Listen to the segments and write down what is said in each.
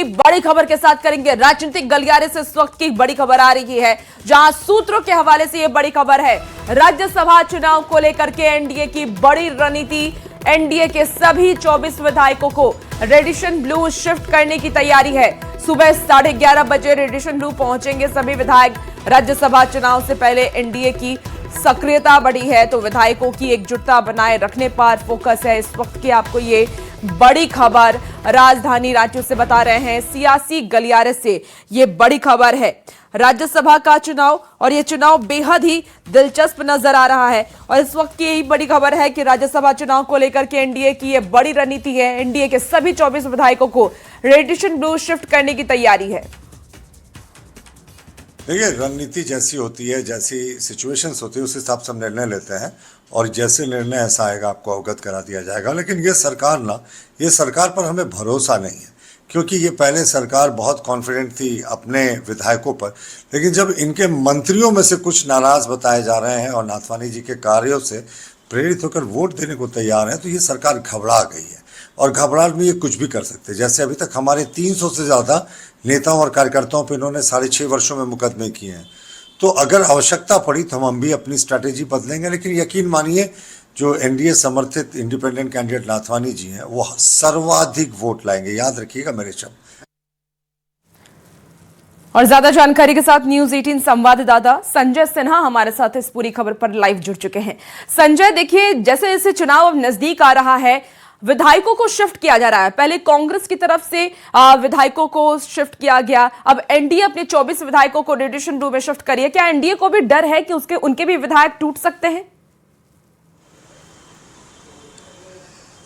बड़ी खबर के साथ करेंगे राजनीतिक गलियारे से। इस वक्त की बड़ी खबर आ रही है, जहां सूत्रों के हवाले से यह बड़ी खबर है। राज्यसभा चुनाव को लेकर के एनडीए की बड़ी रणनीति। एनडीए के सभी 24 विधायकों को रेडिशन ब्लू शिफ्ट करने की तैयारी है। सुबह 11:30 बजे रेडिशन ब्लू पहुंचेंगे सभी विधायक। राज्यसभा चुनाव से पहले एनडीए की सक्रियता बढ़ी है, तो विधायकों की एकजुटता बनाए रखने पर फोकस है। इस वक्त की आपको ये बड़ी खबर राजधानी रांची से बता रहे हैं, सियासी गलियारे से ये बड़ी खबर है। राज्यसभा का चुनाव, और ये चुनाव बेहद ही दिलचस्प नजर आ रहा है। और इस वक्त की यही बड़ी खबर है कि राज्यसभा चुनाव को लेकर के एनडीए की ये बड़ी रणनीति है। एनडीए के सभी 24 विधायकों को रेडिशन ब्लू शिफ्ट करने की तैयारी है। देखिए, रणनीति जैसी होती है, जैसी सिचुएशंस होती है, उस हिसाब से हम निर्णय लेते हैं और जैसे निर्णय ऐसा आएगा आपको अवगत करा दिया जाएगा। लेकिन ये सरकार पर हमें भरोसा नहीं है, क्योंकि ये पहले सरकार बहुत कॉन्फिडेंट थी अपने विधायकों पर, लेकिन जब इनके मंत्रियों में से कुछ नाराज बताए जा रहे हैं और नाथवानी जी के कार्यों से प्रेरित होकर वोट देने को तैयार है, तो ये सरकार घबरा गई है। और घबराहट में ये कुछ भी कर सकते हैं। जैसे अभी तक हमारे 300 से ज़्यादा नेताओं और कार्यकर्ताओं पर इन्होंने 6.5 वर्षों में मुकदमे किए हैं। तो अगर आवश्यकता पड़ी तो हम भी अपनी स्ट्रैटेजी बदलेंगे। लेकिन यकीन मानिए, जो एनडीए समर्थित इंडिपेंडेंट कैंडिडेट नाथवानी जी हैं, वो सर्वाधिक वोट लाएंगे, याद रखिएगा मेरे शब्द। और ज्यादा जानकारी के साथ न्यूज 18 संवाददाता संजय सिन्हा हमारे साथ इस पूरी खबर पर लाइव जुड़ चुके हैं। संजय, देखिए, जैसे जैसे चुनाव अब नजदीक आ रहा है, विधायकों को शिफ्ट किया जा रहा है। पहले कांग्रेस की तरफ से विधायकों को शिफ्ट किया गया, अब एनडीए अपने 24 विधायकों को रेडिशन ब्लू में शिफ्ट करिए। क्या एनडीए को भी डर है कि उनके भी विधायक टूट सकते हैं?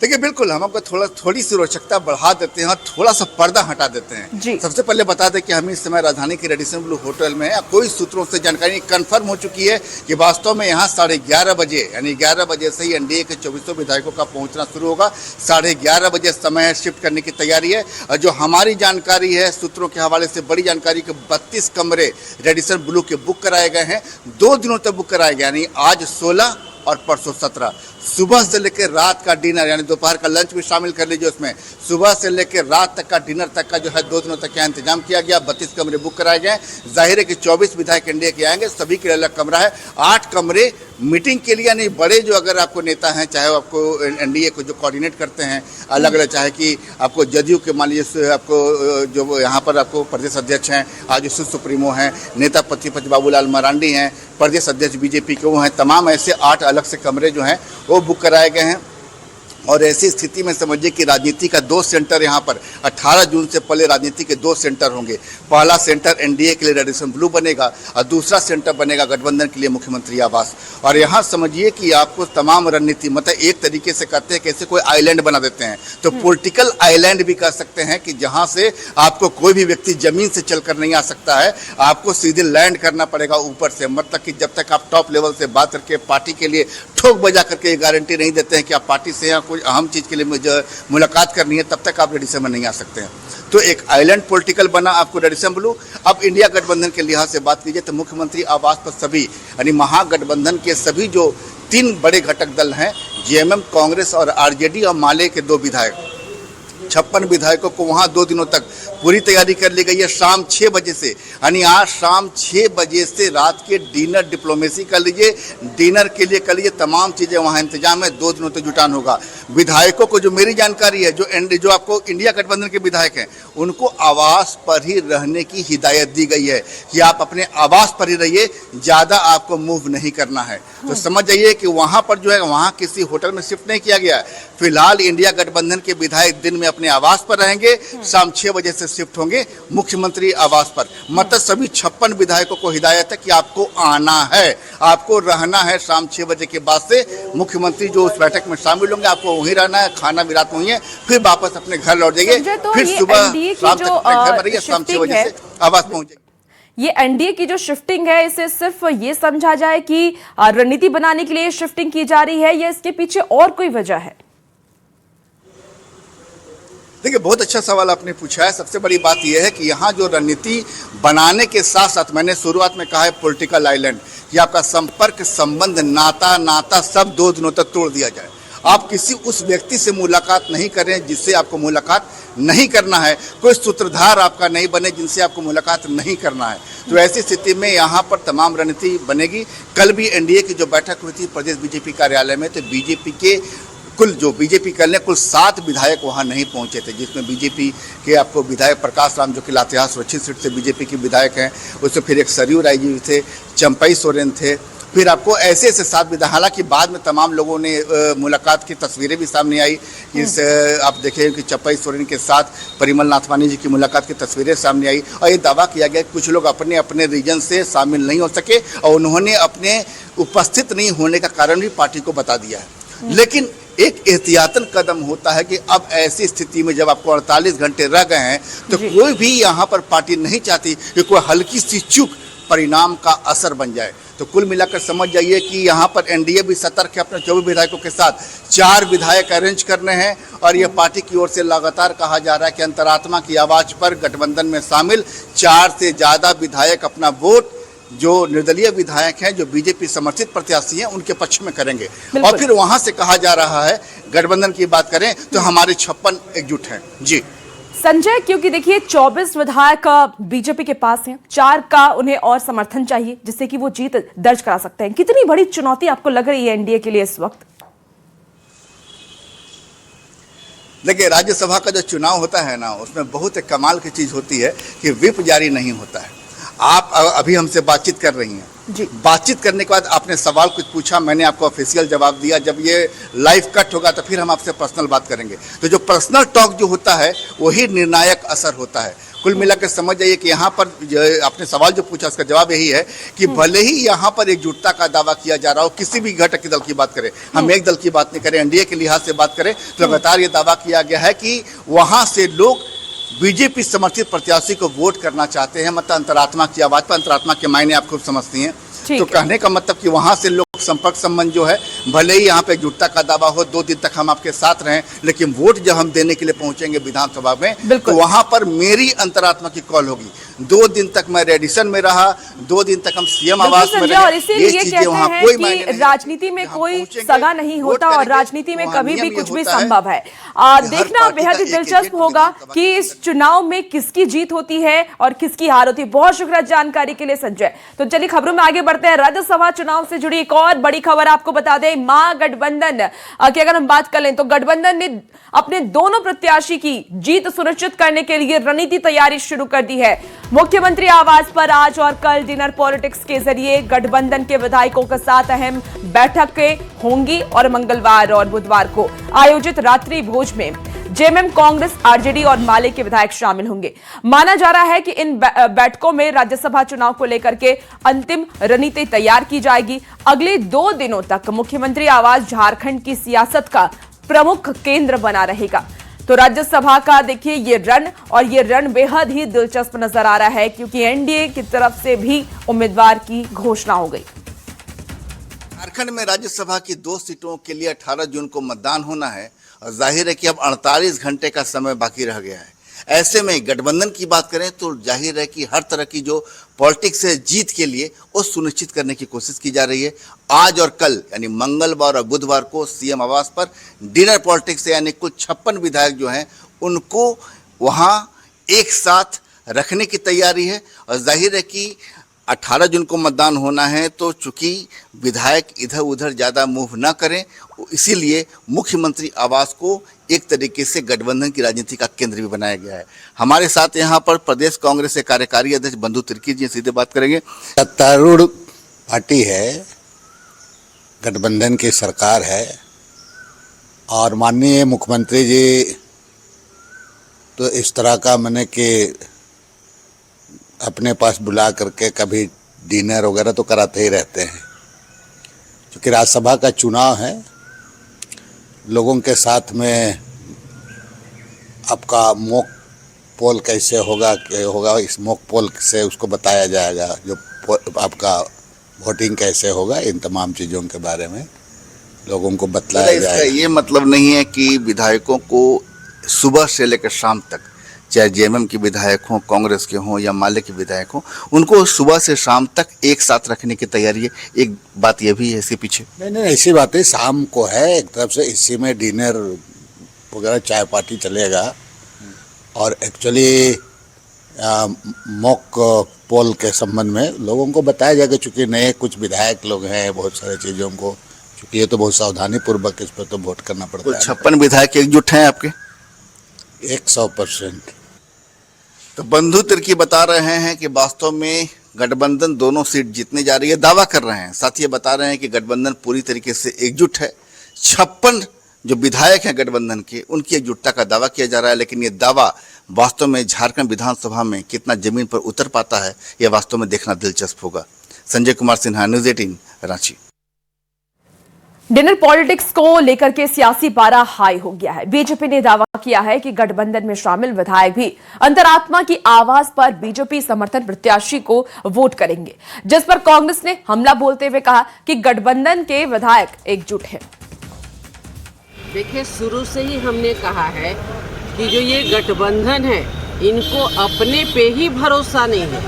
देखिए, बिल्कुल हम आपको थोड़ी सी रोचकता बढ़ा देते हैं और थोड़ा सा पर्दा हटा देते हैं। सबसे पहले बता दें कि हम इस समय राजधानी के रेडिशन ब्लू होटल में हैं। कोई सूत्रों से जानकारी कंफर्म हो चुकी है कि वास्तव में यहाँ 11:30 बजे, यानी 11 बजे से ही एनडीए के 24 विधायकों का पहुँचना शुरू होगा। 11:30 बजे समय है, शिफ्ट करने की तैयारी है। और जो हमारी जानकारी है सूत्रों के हवाले से, बड़ी जानकारी कि 32 कमरे रेडिशन ब्लू के बुक कराए गए हैं। 2 दिनों तक बुक कराए गए, यानी आज 16 और परसों 17। सुबह से लेकर रात का डिनर, यानी दोपहर का लंच भी शामिल कर लीजिए उसमें, सुबह से लेकर रात तक का डिनर तक का जो है 2 दिनों तक का इंतजाम किया गया। 32 कमरे बुक कराए गए। जाहिर है कि 24 विधायक एनडीए के आएंगे, सभी के अलग कमरा है। 8 कमरे मीटिंग के लिए, यानी बड़े जो अगर आपको नेता हैं, चाहे आपको एनडीए को जो कोऑर्डिनेट करते हैं अलग अलग, चाहे कि आपको जदयू के मान लीजिए, आपको जो यहाँ पर आपको प्रदेश अध्यक्ष हैं, आज सुप्रीमो हैं, नेता प्रतिपक्ष बाबूलाल मरांडी हैं, प्रदेश अध्यक्ष बीजेपी के वो हैं, तमाम ऐसे 8 अलग से कमरे जो हैं वो बुक कराए गए हैं। और ऐसी स्थिति में समझिए कि राजनीति का 2 सेंटर यहाँ पर 18 जून से पहले राजनीति के 2 सेंटर होंगे। पहला सेंटर एनडीए के लिए रेडिशन ब्लू बनेगा और दूसरा सेंटर बनेगा गठबंधन के लिए मुख्यमंत्री आवास। और यहाँ समझिए कि आपको तमाम रणनीति, मतलब एक तरीके से कहते हैं कैसे कोई आइलैंड बना देते हैं, तो पॉलिटिकल आइलैंड भी कह सकते हैं कि जहाँ से आपको कोई भी व्यक्ति जमीन से चलकर नहीं आ सकता है, आपको सीधे लैंड करना पड़ेगा ऊपर से। मतलब कि जब तक आप टॉप लेवल से बात करके पार्टी के लिए ठोक बजा करके गारंटी नहीं देते हैं कि आप पार्टी से यहाँ कोई अहम चीज़ के लिए मुलाकात करनी है, तब तक आप रेडिशन में नहीं आ सकते हैं। तो एक आइलैंड पॉलिटिकल बना आपको रेडिशन ब्लू। अब इंडिया गठबंधन के लिहाज से बात कीजिए तो मुख्यमंत्री आवास पर सभी, यानी महागठबंधन के सभी जो 3 बड़े घटक दल हैं, जेएमएम, कांग्रेस और आरजेडी, और माले के 2 विधायक, 56 विधायकों को वहाँ 2 दिनों तक पूरी तैयारी कर ली गई है। शाम 6 बजे से, यानी आज शाम 6 बजे से रात के डिनर डिप्लोमेसी कर लीजिए, डिनर के लिए कर लीजिए, तमाम चीज़ें वहाँ इंतजाम है। 2 दिनों तक जुटान होगा। विधायकों को, जो मेरी जानकारी है, जो आपको इंडिया गठबंधन के विधायक हैं, उनको आवास पर ही रहने की हिदायत दी गई है कि आप अपने आवास पर ही रहिए, ज़्यादा आपको मूव नहीं करना है। तो समझ जाइए कि वहाँ पर जो है, वहाँ किसी होटल में शिफ्ट नहीं किया गया है। फिलहाल इंडिया गठबंधन के विधायक दिन में अपने आवास पर रहेंगे, शाम 6 बजे से शिफ्ट होंगे मुख्यमंत्री आवास पर। मतलब सभी 56 विधायकों को हिदायत है कि आपको आना है, आपको रहना है। शाम 6 बजे के बाद से मुख्यमंत्री जो उस बैठक में शामिल होंगे, आपको वहीं रहना है, खाना भी रात में वहीं है, फिर वापस अपने घर लौट जाइए, फिर सुबह शाम तक अपने घर में रहिए, शाम 6 बजे से आवास पहुंचे। ये एनडीए की जो शिफ्टिंग है, इसे सिर्फ ये समझा जाए कि रणनीति बनाने के लिए शिफ्टिंग की जा रही है, या इसके पीछे और कोई वजह है? देखिए, बहुत अच्छा सवाल आपने पूछा है। सबसे बड़ी बात यह है कि यहाँ जो रणनीति बनाने के साथ साथ, मैंने शुरुआत में कहा है पॉलिटिकल आइलैंड, कि आपका संपर्क, संबंध, नाता सब 2 दिनों तक तोड़ दिया जाए। आप किसी उस व्यक्ति से मुलाकात नहीं करें जिससे आपको मुलाकात नहीं करना है, कोई सूत्रधार आपका नहीं बने जिनसे आपको मुलाकात नहीं करना है। तो ऐसी स्थिति में यहाँ पर तमाम रणनीति बनेगी। कल भी एनडीए की जो बैठक हुई थी प्रदेश बीजेपी कार्यालय में, तो बीजेपी के बीजेपी कल ने कुल 7 विधायक वहां नहीं पहुंचे थे, जिसमें बीजेपी के आपको विधायक प्रकाश राम जो कि लातेहार सुरक्षित सीट से बीजेपी के विधायक हैं, उससे फिर एक सरयू राय जी थे, चंपई सोरेन थे, फिर आपको ऐसे 7 विधायक। हालांकि बाद में तमाम लोगों ने मुलाकात की तस्वीरें भी सामने आई। इस आप देखें कि चंपई सोरेन के साथ परिमल नाथवानी जी की मुलाकात की तस्वीरें सामने आई और ये दावा किया गया कि कुछ लोग अपने अपने रीजन से शामिल नहीं हो सके और उन्होंने अपने उपस्थित नहीं होने का कारण भी पार्टी को बता दिया है। लेकिन एक एहतियातन कदम होता है कि अब ऐसी स्थिति में जब आपको 48 घंटे रह गए हैं तो कोई भी यहाँ पर पार्टी नहीं चाहती कि कोई हल्की सी चूक परिणाम का असर बन जाए। तो कुल मिलाकर समझ जाइए कि यहाँ पर एनडीए भी सतर्क है, अपने 24 विधायकों के साथ 4 विधायक अरेंज करने हैं और ये पार्टी की ओर से लगातार कहा जा रहा है कि अंतरात्मा की आवाज पर गठबंधन में शामिल 4 से ज़्यादा विधायक अपना वोट जो निर्दलीय विधायक हैं, जो बीजेपी समर्थित प्रत्याशी हैं, उनके पक्ष में करेंगे। और फिर वहां से कहा जा रहा है, गठबंधन की बात करें तो हमारे 56 एकजुट हैं। जी संजय, क्योंकि देखिए 24 विधायक बीजेपी के पास हैं, 4 का उन्हें और समर्थन चाहिए जिससे कि वो जीत दर्ज करा सकते हैं। कितनी बड़ी चुनौती आपको लग रही है एनडीए के लिए इस वक्त? देखिए, राज्यसभा का जो चुनाव होता है ना, उसमें बहुत एक कमाल की चीज होती है कि व्हिप जारी नहीं होता है। आप अभी हमसे बातचीत कर रही हैं जी, बातचीत करने के बाद आपने सवाल कुछ पूछा, मैंने आपको ऑफिशियल जवाब दिया। जब ये लाइव कट होगा तो फिर हम आपसे पर्सनल बात करेंगे। तो जो पर्सनल टॉक जो होता है वही निर्णायक असर होता है। कुल मिलाकर समझ जाइए कि यहाँ पर आपने सवाल जो पूछा उसका जवाब यही है कि भले ही यहाँ पर एकजुटता का दावा किया जा रहा हो, किसी भी घटक के दल की बात करें, हम एक दल की बात नहीं करें, एनडीए के लिहाज से बात करें, तो लगातार ये दावा किया गया है कि वहाँ से लोग बीजेपी समर्थित प्रत्याशी को वोट करना चाहते हैं। मतलब अंतरात्मा की आवाज पर, अंतरात्मा के मायने आप खूब समझती हैं। तो कहने का मतलब कि वहां से लोग संपर्क संबंध जो है, भले ही यहाँ पे एकजुटता का दावा हो, 2 दिन तक हम आपके साथ रहें, लेकिन वोट जब हम देने के लिए पहुंचेंगे विधानसभा में तो वहां पर मेरी अंतरात्मा की कॉल होगी। 2 दिन तक मैं रेडिसन में रहा, 2 दिन तक हम सीएम आवास में रहे। और इसीलिए कहते हैं कि राजनीति में कोई सगा नहीं होता और राजनीति में कभी भी कुछ भी संभव है। देखना बेहद ही दिलचस्प होगा कि इस चुनाव में किसकी जीत होती है और किसकी हार होती है। बहुत शुक्रिया जानकारी के लिए संजय। तो चलिए खबरों में आगे बढ़ते हैं। राज्यसभा चुनाव से जुड़ी एक और बड़ी खबर आपको बता दें, महागठबंधन की अगर हम बात कर लें तो गठबंधन ने अपने दोनों प्रत्याशी की जीत सुनिश्चित करने के लिए रणनीति तैयारी शुरू कर दी है। मुख्यमंत्री आवास पर आज और कल डिनर पॉलिटिक्स के जरिए गठबंधन के विधायकों के साथ अहम बैठकें होंगी और मंगलवार और बुधवार को आयोजित रात्रि भोज में जेएमएम, कांग्रेस, आरजेडी और माले के विधायक शामिल होंगे। माना जा रहा है कि इन बैठकों में राज्यसभा चुनाव को लेकर के अंतिम रणनीति तैयार की जाएगी। अगले 2 दिनों तक मुख्यमंत्री आवास झारखंड की सियासत का प्रमुख केंद्र बना रहेगा। तो राज्यसभा का देखिए ये रण बेहद ही दिलचस्प नजर आ रहा है क्योंकि एनडीए की तरफ से भी उम्मीदवार की घोषणा हो गई। झारखंड में राज्यसभा की 2 सीटों के लिए 18 जून को मतदान होना है और जाहिर है कि अब 48 घंटे का समय बाकी रह गया है। ऐसे में गठबंधन की बात करें तो जाहिर है कि हर तरह की जो पॉलिटिक्स है जीत के लिए वो सुनिश्चित करने की कोशिश की जा रही है। आज और कल यानी मंगलवार और बुधवार को सीएम आवास पर डिनर पॉलिटिक्स यानी कुल 56 विधायक जो हैं उनको वहाँ एक साथ रखने की तैयारी है। और जाहिर है कि 18 जून को मतदान होना है, तो चूंकि विधायक इधर उधर ज़्यादा मूव ना करें, इसीलिए मुख्यमंत्री आवास को एक तरीके से गठबंधन की राजनीति का केंद्र भी बनाया गया है। हमारे साथ यहाँ पर प्रदेश कांग्रेस के कार्यकारी अध्यक्ष बंधु तिर्की जी, सीधे बात करेंगे। सत्तारूढ़ पार्टी है, गठबंधन की सरकार है और माननीय मुख्यमंत्री जी तो इस तरह का मैंने कि अपने पास बुला करके कभी डिनर वगैरह तो कराते ही रहते हैं। क्योंकि राज्यसभा का चुनाव है, लोगों के साथ में आपका मॉक पोल कैसे होगा इस मॉक पोल से उसको बताया जाएगा, जो आपका वोटिंग कैसे होगा, इन तमाम चीज़ों के बारे में लोगों को बतलाया जाएगा। ये मतलब नहीं है कि विधायकों को सुबह से लेकर शाम तक चाहे जेएमएम के विधायक हों, कांग्रेस के हों या माले के विधायक हों, उनको सुबह से शाम तक एक साथ रखने की तैयारी है। एक बात यह भी है इसके पीछे। नहीं, ऐसी बात है, शाम को है एक तरफ से, इसी में डिनर वगैरह चाय पार्टी चलेगा। और एक्चुअली मॉक पोल के संबंध में लोगों को बताया जाएगा, चूंकि नए कुछ विधायक लोग हैं, बहुत सारी चीज़ों को, चूंकि ये तो बहुत सावधानी पूर्वक इस पर तो वोट करना पड़ता है। 56 विधायक एकजुट हैं आपके? 100%। तो बंधु तिर्की बता रहे हैं कि वास्तव में गठबंधन दोनों सीट जीतने जा रही है, दावा कर रहे हैं। साथ ही बता रहे हैं कि गठबंधन पूरी तरीके से एकजुट है। 56 जो विधायक हैं गठबंधन के, उनकी एकजुटता का दावा किया जा रहा है, लेकिन ये दावा वास्तव में झारखंड विधानसभा में कितना जमीन पर उतर पाता है, यह वास्तव में देखना दिलचस्प होगा। Sanjay Kumar Sinha, news 18, Ranchi. Dinner politics को लेकर के सियासी पारा हाई हो गया है। बीजेपी ने दावा किया है कि गठबंधन में शामिल विधायक भी अंतरात्मा की आवाज पर बीजेपी समर्थन प्रत्याशी को वोट करेंगे, जिस पर कांग्रेस ने हमला बोलते हुए कहा कि गठबंधन के विधायक एकजुट हैं। देखिए, शुरू से ही हमने कहा है कि जो ये गठबंधन है, इनको अपने पे ही भरोसा नहीं है,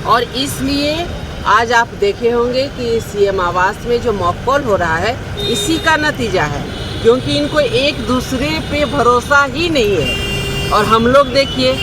और इसलिए आज आप देखे होंगे कि सीएम आवास में जो मॉक पोल हो रहा है, इसी का नतीजा है, क्योंकि इनको एक दूसरे पे भरोसा ही नहीं है। और हम लोग देखिए,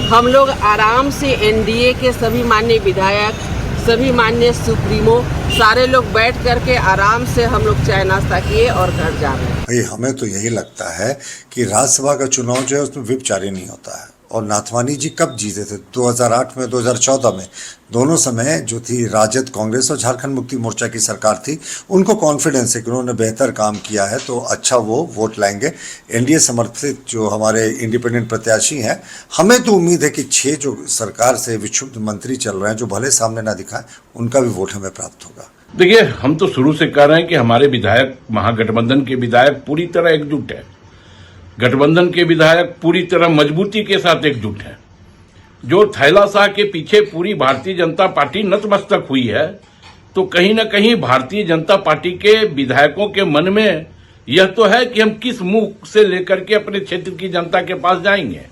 हम लोग आराम से एनडीए के सभी माननीय विधायक, सभी माननीय सुप्रीमो, सारे लोग बैठ करके आराम से हम लोग चाय नाश्ता किए और घर जा रहे हैं। भाई, हमें तो यही लगता है कि राज्यसभा का चुनाव जो है उसमें व्हिप जारी नहीं होता है। और नाथवानी जी कब जीते थे? 2008 में, 2014 में, दोनों समय जो थी राजद, कांग्रेस और झारखंड मुक्ति मोर्चा की सरकार थी। उनको कॉन्फिडेंस है कि उन्होंने बेहतर काम किया है, तो अच्छा वो वोट लाएंगे। एनडीए समर्थित जो हमारे इंडिपेंडेंट प्रत्याशी हैं, हमें तो उम्मीद है कि 6 जो सरकार से विक्षुब्ध मंत्री चल रहे हैं, जो भले सामने ना दिखाएं, उनका भी वोट हमें प्राप्त होगा। देखिए, हम तो शुरू से कह रहे हैं कि हमारे विधायक, महागठबंधन के विधायक पूरी तरह एकजुट है। गठबंधन के विधायक पूरी तरह मजबूती के साथ एकजुट हैं। जो थैला शाह के पीछे पूरी भारतीय जनता पार्टी नतमस्तक हुई है, तो कहीं न कहीं भारतीय जनता पार्टी के विधायकों के मन में यह तो है कि हम किस मुंह से लेकर के अपने क्षेत्र की जनता के पास जाएंगे।